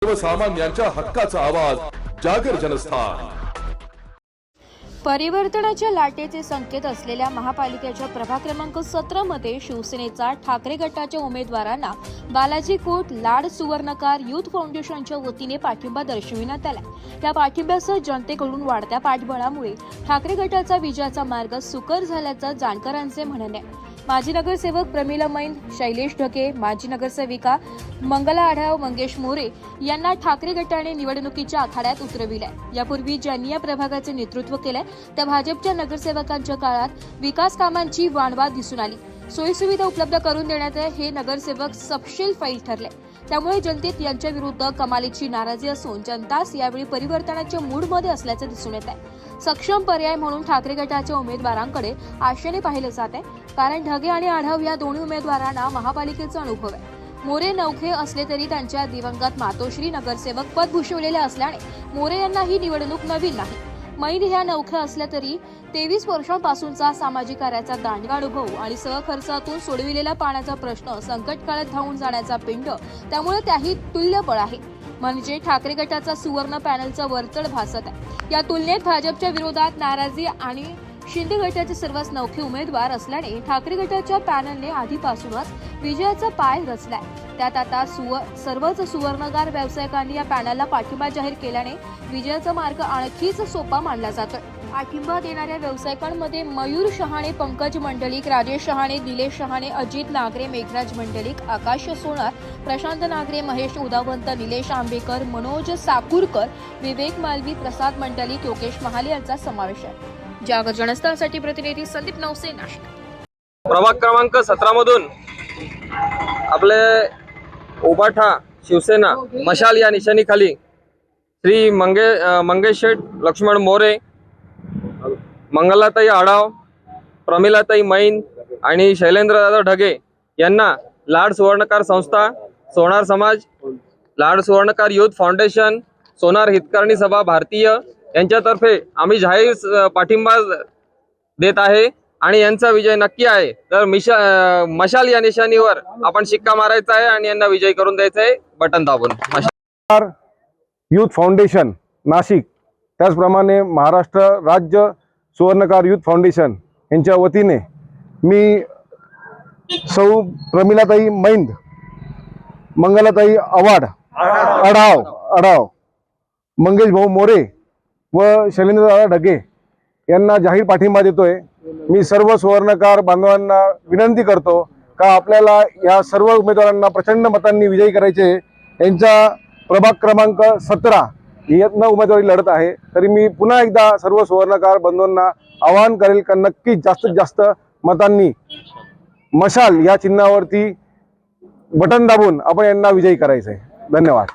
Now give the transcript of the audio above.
सर्वसामान्यांच्या हक्काचा आवाज जागर जनस्थान। परिवर्तनाच्या लाटेचे संकेत असलेल्या महापालिकेच्या प्रभाग क्रमांक 17 मध्ये शिवसेनेचा ठाकरे गटाच्या उमेदवारांना बालाजी कोट लाड सुवर्णकार युथ फाउंडेशनच्या वतीने पाठिंबा दर्शविण्यात आला। या पाठिंब्यासह जनतेकडून वाढत्या पाठबळामुळे ठाकरे गटाचा विजयाचा मार्ग सुकर झाल्याचं जाणकारांचे म्हणणे आहे। माजी नगरसेवक प्रमिला मैन, शैलेश ढगे, माजी नगरसेविका मंगला आढाव, मंगेश मोरे यांना ठाकरे गटाने निवडणुकीच्या आखाड्यात उतरविले। यापूर्वी ज्यांनी या प्रभागाचे नेतृत्व केले त्या भाजपच्या नगरसेवकांच्या काळात विकास कामांची वाणवा दिसून आली। सोयीसुविधा उपलब्ध करून देण्यात हे नगरसेवक सपशेल फैल ठरले। त्यामुळे जनतेत यांच्या विरुद्ध कमालीची नाराजी असून जनताच यावेळी परिवर्तनाच्या मूडमध्ये असल्याचे दिसून येत आहे। सक्षम पर्याय म्हणून ठाकरे गटाच्या उमेदवारांकडे आशेने पाहिले जात आहे, कारण ढगे आणि आढाव या दोन्ही उमेदवारांना महापालिकेचा अनुभव आहे। मोरे नौखे असले तरी त्यांच्या दिवंगत मातोश्री नगरसेवक पद भूषवलेले असल्याने मोरे यांना ही निवडणूक नवीन नाही। मैद ह्या नौख्या असल्या तरी 23 वर्षांपासूनचा सामाजिक कार्याचा दांडगा अनुभव आणि सहखर्चातून सोडविलेला पाण्याचा प्रश्न संकट काळात धावून जाण्याचा पिंड, त्यामुळे त्याही तुल्यबळ आहे। म्हणजे ठाकरे गटाचा सुवर्ण पॅनलचा वरचढ भासत आहे। या तुलनेत भाजपच्या विरोधात नाराजी आणि शिंदे गटाचे सर्वच नौखे उमेदवार असल्याने ठाकरे गटाच्या पॅनलने आधीपासूनच विजयाचा पाय रचलाय। त्यात आता सर्वच सुवर्णगार व्यावसायिकांनी या पॅनलला पाठिंबा जाहीर केल्याने विजयाचा मार्ग आणखीच सोपा मानला जातोय। पाठिंबा देणाऱ्या व्यावसायिकांमध्ये मयूर शहाणे, पंकज मंडलिक, राजेश शहाणे, दिलेश शहाणे, अजित नागरे, मेघराज मंडलिक, आकाश सोनार, प्रशांत नागरे, महेश उदावंत, निलेश आंबेकर, मनोज साकुरकर, विवेक मालवी, प्रसाद मंडलिक, योगेश महाले यांचा समावेश आहे। जागर जनस्थानसाठी प्रतिनिधी संदीप नवसे, नाशिक। प्रभाग क्रमांक 17 मधून आपले उबाठा शिवसेना मशाल या निशाणीखाली श्री मंगेश शेठ लक्ष्मण मोरे, मंगलाताई आढाव, प्रमिलाताई मैन आणि शैलेंद्रदादा ढगे यांना लाड सुवर्णकार संस्था, सोनार समाज, लाड सुवर्णकार युथ फाउंडेशन, सोनार हितकारणी सभा भारतीय यांच्यातर्फे आम्ही जाहीर पाठिंबा देत आहे आणि यांचा विजय नक्की आहे। तर मशाल या निशाणीवर आपण शिक्का मारायचा आहे आणि यांना विजय करून द्यायचा आहे बटन दाबून। मशाल युथ फाउंडेशन नाशिक, त्याचप्रमाणे महाराष्ट्र राज्य सुवर्णकार युथ फाउंडेशन यांच्या वतीने मी सौ प्रमिलाताई मैंद, मंगलाताई आढाव, मंगेश भाऊ मोरे व शैलेंद्रदादा ढगे यांना जाहीर पाठिंबा देतोय। मी सर्व सुवर्णकार बांधवांना विनंती करतो का आपल्याला या सर्व उमेदवारांना प्रचंड मतांनी विजयी करायचे। यांचा प्रभाग क्रमांक 17 यातनं उमेदवारी लढत आहे। तरी मी पुन्हा एकदा सर्व सुवर्णकार बंधूंना आवाहन करेल का नक्की जास्तीत जास्त मतांनी मशाल या चिन्हावरती बटन दाबून आपण यांना विजयी करायचंय। धन्यवाद।